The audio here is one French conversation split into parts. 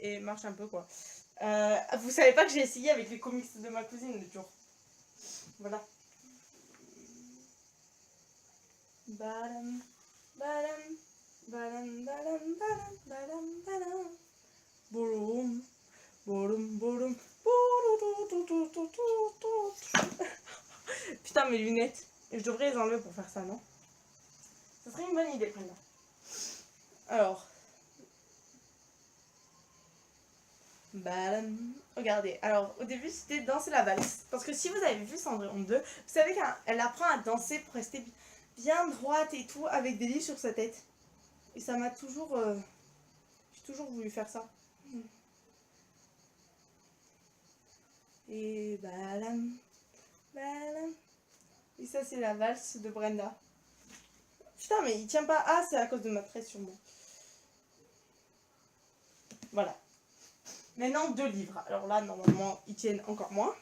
et marche un peu quoi. Vous savez pas que j'ai essayé avec les comics de ma cousine le jour. Voilà. Badam, badam, badam, badam, badam, badam, badam. Boum, boum, boum, putain, mes lunettes. Je devrais les enlever pour faire ça, non? Ça serait une bonne idée, Brenda. Alors. Badam. Regardez, alors au début c'était danser la valse. Parce que si vous avez vu Cendrillon 2, vous savez qu'elle apprend à danser pour rester bien droite et tout, avec des lits sur sa tête. Et ça m'a toujours... j'ai toujours voulu faire ça. Et badam, badam. Et ça c'est la valse de Brenda. Putain mais il tient pas. Ah c'est à cause de ma tresse sûrement. Voilà. Maintenant 2 livres. Alors là normalement ils tiennent encore moins.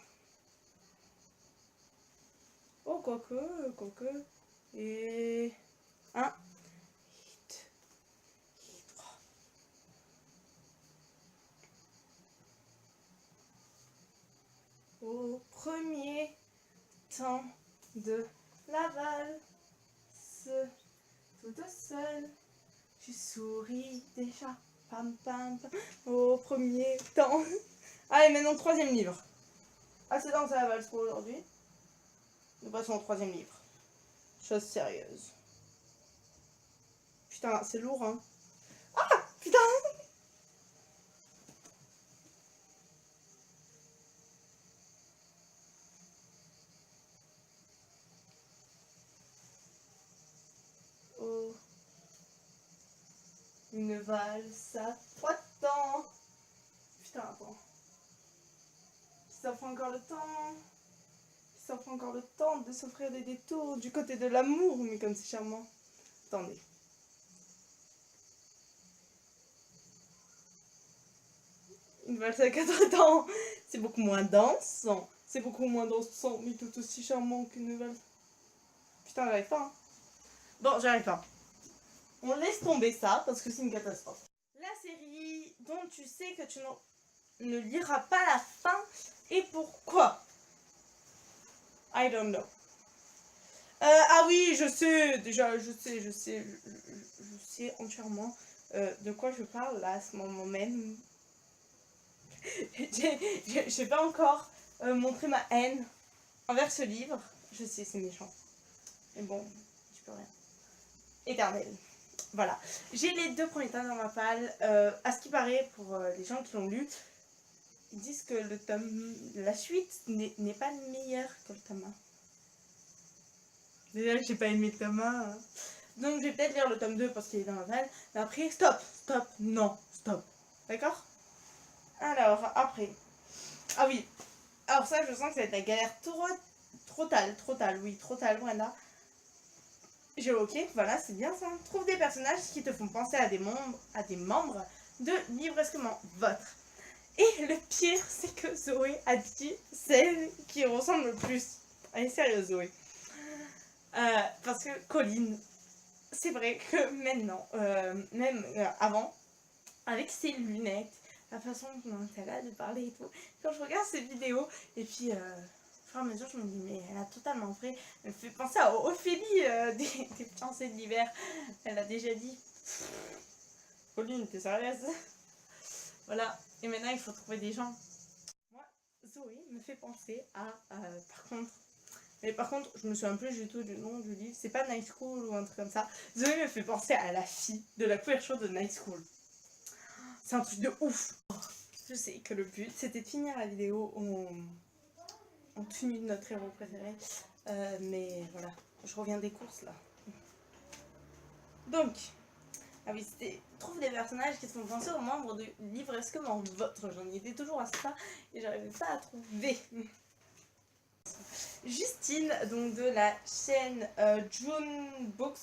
Oh quoique. Et... 1. Au premier temps de la valse, toute seule, tu souris déjà, pam pam pam, au premier temps. Allez, maintenant 3e livre. Assez dansé la valse pour aujourd'hui. Nous passons au 3e livre. Chose sérieuse. Putain, c'est lourd, hein. Ah, putain. Oh. Une valse à 3 temps. Putain, attends. Ça prend encore le temps. Ça prend encore le temps de s'offrir des détours du côté de l'amour, mais comme c'est charmant. Attendez. Une valse à 4 temps, c'est beaucoup moins dansant. C'est beaucoup moins dansant, mais tout aussi charmant qu'une valse. Putain, j'arrive pas, hein. Bon, j'arrive pas. On laisse tomber ça, parce que c'est une catastrophe. La série dont tu sais que tu ne liras pas la fin, et pourquoi? I don't know. Ah oui, je sais, déjà, je sais entièrement de quoi je parle là, à ce moment même. J'ai pas encore montré ma haine envers ce livre. Je sais, c'est méchant. Mais bon, je peux rien. Éternel. Voilà. J'ai les 2 premiers tomes dans ma palle. À ce qui paraît, pour les gens qui l'ont lu, ils disent que la suite n'est pas meilleure que le tome 1. Déjà que j'ai pas aimé le tome 1. Hein. Donc je vais peut-être lire le tome 2 parce qu'il est dans ma palle. Mais après, stop, non, stop. D'accord? Alors, après. Ah oui. Alors ça, je sens que ça va être la galère totale, Brenda. J'ai ok, voilà, c'est bien ça. Trouve des personnages qui te font penser à des membres de Livresquement Votre. Et le pire, c'est que Zoé a dit celle qui ressemble le plus. Allez, sérieux, Zoé. Parce que Colline, c'est vrai que maintenant, même avant, avec ses lunettes, la façon dont elle a de parler et tout, quand je regarde ses vidéos, et puis... au fur et à mesure, je me dis, mais elle a totalement vrai. Elle me fait penser à Ophélie des Fiancés de l'hiver. Elle a déjà dit. Pauline, t'es sérieuse? Voilà. Et maintenant, il faut trouver des gens. Moi, Zoé me fait penser à. Par contre, je me souviens plus du tout du nom du livre. C'est pas Night School ou un truc comme ça. Zoé me fait penser à la fille de la couverture de Night School. C'est un truc de ouf. Je sais que le but, c'était de finir la vidéo en tenue de notre héros préféré. Mais voilà, je reviens des courses là. Donc, ah oui, c'était trouve des personnages qui se font penser aux membres de Livresquement Votre. J'en étais toujours à ça et j'arrivais pas à trouver. Justine, donc de la chaîne June Books,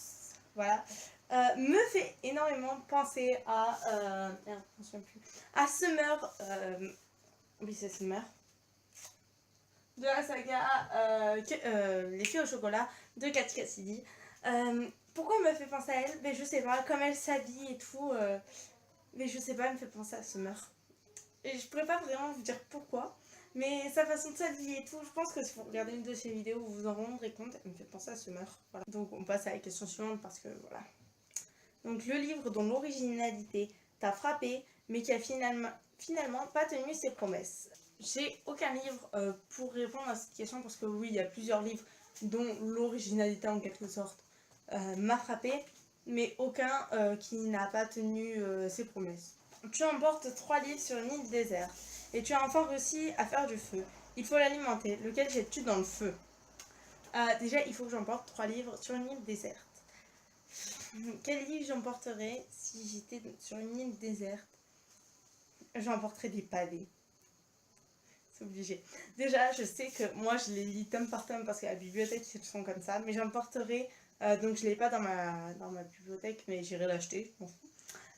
voilà, me fait énormément penser à merde, je me souviens plus, à Summer, oui c'est Summer, de la saga Les filles au chocolat de Kat Cassidy. Pourquoi elle me fait penser à elle? Mais je sais pas, comme elle s'habille et tout, mais je sais pas, elle me fait penser à Summer. Et je pourrais pas vraiment vous dire pourquoi. Mais sa façon de s'habiller et tout, je pense que si vous regardez une de ses vidéos, vous vous en rendrez compte. Elle me fait penser à Summer. Voilà. Donc on passe à la question suivante parce que voilà. Donc le livre dont l'originalité t'a frappé, mais qui a finalement pas tenu ses promesses. J'ai aucun livre pour répondre à cette question parce que oui, il y a plusieurs livres dont l'originalité en quelque sorte m'a frappé, mais aucun qui n'a pas tenu ses promesses. Tu emportes 3 livres sur une île déserte et tu as enfin réussi à faire du feu. Il faut l'alimenter. Lequel jettes-tu dans le feu? Déjà, il faut que j'emporte 3 livres sur une île déserte. Quel livre j'emporterais si j'étais sur une île déserte? J'emporterais des pavés. C'est obligé. Déjà, je sais que moi, je les lis tome par tome parce qu'à la bibliothèque, ils sont comme ça. Mais j'emporterai, donc je ne l'ai pas dans ma bibliothèque, mais j'irai l'acheter, je m'en fous.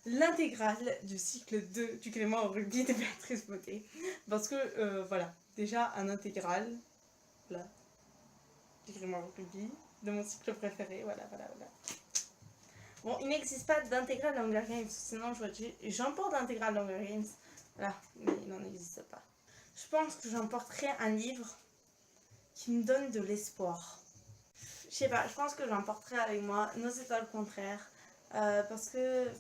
L'intégrale du cycle 2 du Clément au rugby de Béatrice Beauté. Parce que, voilà, déjà un intégral, là, du Clément au rugby, de mon cycle préféré, voilà. Bon, il n'existe pas d'intégrale d'Hunger Games, sinon j'emporte l'intégrale d'Hunger Games, voilà, mais il n'en existe pas. Je pense que j'emporterai un livre qui me donne de l'espoir. Je sais pas, je pense que j'emporterai avec moi Nos étoiles contraires, parce que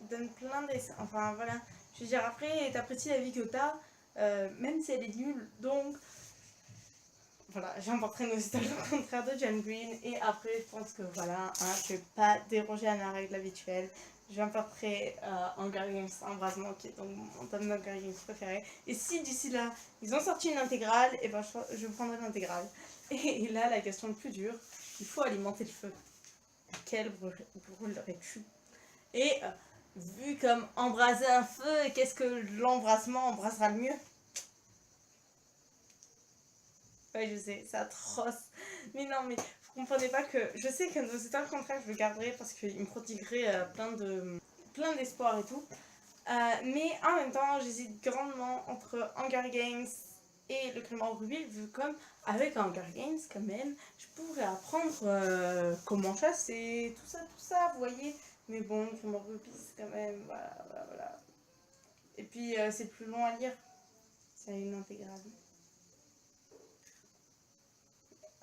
donne plein d'espoir. Enfin voilà, je veux dire, après t'apprécies la vie que t'as, même si elle est nulle, donc voilà, j'emporterai Nos étoiles contraires de John Green, et après je pense que voilà, hein, je vais pas déroger à ma règle habituelle. J'emporterai Hunger Games Embrasement, qui est donc mon tome d'Hunger Games préféré. Et si d'ici là, ils ont sorti une intégrale, et ben je prendrai l'intégrale. Et là, la question le plus dure, il faut alimenter le feu. Quel brûlerais-tu? Et vu comme embraser un feu, qu'est-ce que l'embrasement embrasera le mieux? Ouais, je sais, c'est atroce. Mais non, mais vous comprenez pas que... Je sais que Nos étoiles contraires, je le garderai parce qu'il me prodiguerait plein d'espoir et tout. Mais en même temps, j'hésite grandement entre Hunger Games et le Clément Rubis, vu comme avec Hunger Games, quand même, je pourrais apprendre comment chasser, tout ça, vous voyez. Mais bon, Clément Rubis, quand même, voilà. Et puis, c'est plus long à lire. C'est une intégrale.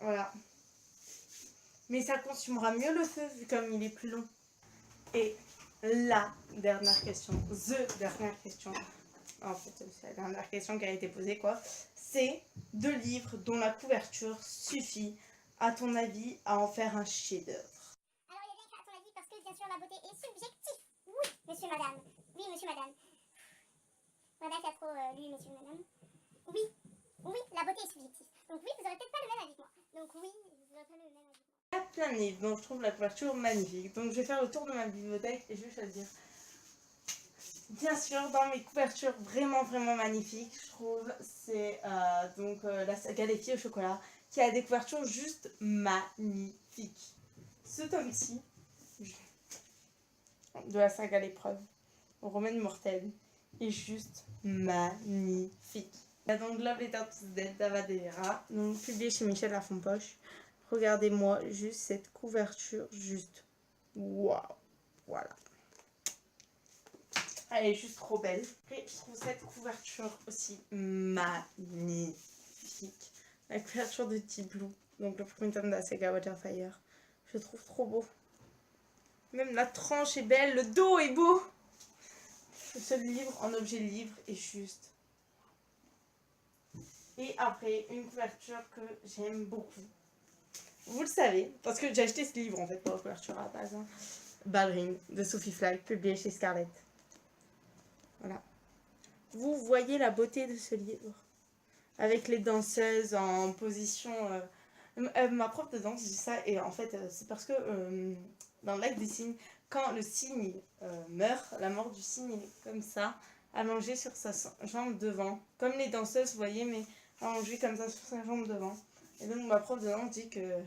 Voilà. Mais ça consumera mieux le feu, vu comme il est plus long. Et la dernière question, dernière question, en fait c'est la dernière question qui a été posée quoi, c'est 2 livres dont la couverture suffit, à ton avis, à en faire un chef-d'œuvre. Alors il y a bien écrit à ton avis parce que bien sûr la beauté est subjective. Oui, monsieur, madame. Oui, monsieur, madame. Madame qui a trop lu monsieur, madame. Oui, la beauté est subjective. Donc oui, vous aurez peut-être pas le même avis que moi. Donc oui, vous aurez pas le même avis que moi. Il y a plein de livres dont je trouve la couverture magnifique, donc je vais faire le tour de ma bibliothèque et je vais choisir. Bien sûr, dans mes couvertures vraiment magnifiques, je trouve, c'est la saga des filles au chocolat, qui a des couvertures juste magnifiques. Ce tome-ci, de la saga l'épreuve, Romaine Mortel, est juste magnifique. Il y a donc Love Letter to Death d'Ava Devera, donc publié chez Michel Lafonpoche. Regardez-moi juste cette couverture, juste waouh, voilà. Elle est juste trop belle. Et je trouve cette couverture aussi magnifique. La couverture de Deep Blue, donc le premier tome de la saga Waterfire. Je trouve trop beau. Même la tranche est belle, le dos est beau. Le seul livre en objet livre est juste. Et après, une couverture que j'aime beaucoup. Vous le savez, parce que j'ai acheté ce livre en fait pour la couverture à la base. Hein. Ballerine de Sophie Flack, publié chez Scarlett. Voilà. Vous voyez la beauté de ce livre. Avec les danseuses en position... ma prof de danse dit ça, et en fait, c'est parce que dans le lac des cygnes, quand le cygne meurt, la mort du cygne est comme ça, allongé sur sa jambe devant. Comme les danseuses, vous voyez, mais allongé comme ça sur sa jambe devant. Et donc ma prof de danse dit que...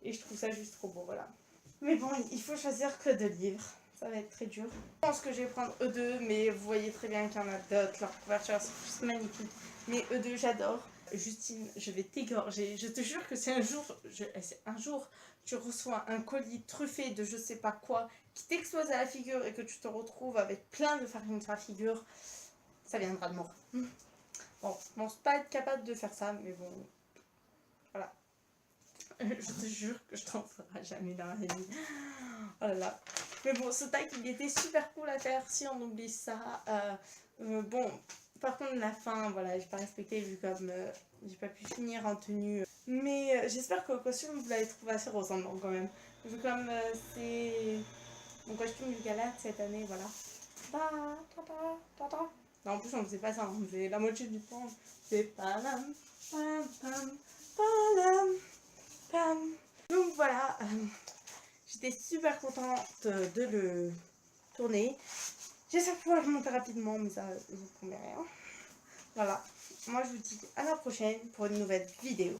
Et je trouve ça juste trop beau, voilà. Mais bon, il faut choisir que 2 livres. Ça va être très dur. Je pense que je vais prendre E2, mais vous voyez très bien qu'il y en a d'autres. Leur couverture, c'est juste magnifique. Mais E2, j'adore. Justine, je vais t'égorger. Je te jure que si un jour tu reçois un colis truffé de je sais pas quoi qui t'explose à la figure et que tu te retrouves avec plein de farine sur la figure, ça viendra de moi. Bon, je pense pas être capable de faire ça, mais bon, voilà. Je te jure que je t'en ferai jamais dans la vie. Oh là là. Mais bon, ce tag, il était super cool à faire si on oublie ça. Bon, par contre, la fin, voilà, j'ai pas respecté vu comme j'ai pas pu finir en tenue. Mais j'espère que le costume, vous l'avez trouvé assez ressemblant quand même. Vu comme c'est mon costume du gala de cette année, voilà. Non, en plus, on faisait pas ça, on faisait la moitié du temps. C'est palam, pam, pam, palam, pam. Donc voilà, j'étais super contente de le tourner. J'espère pouvoir le monter rapidement, mais ça, je vous promets rien. Voilà, moi je vous dis à la prochaine pour une nouvelle vidéo.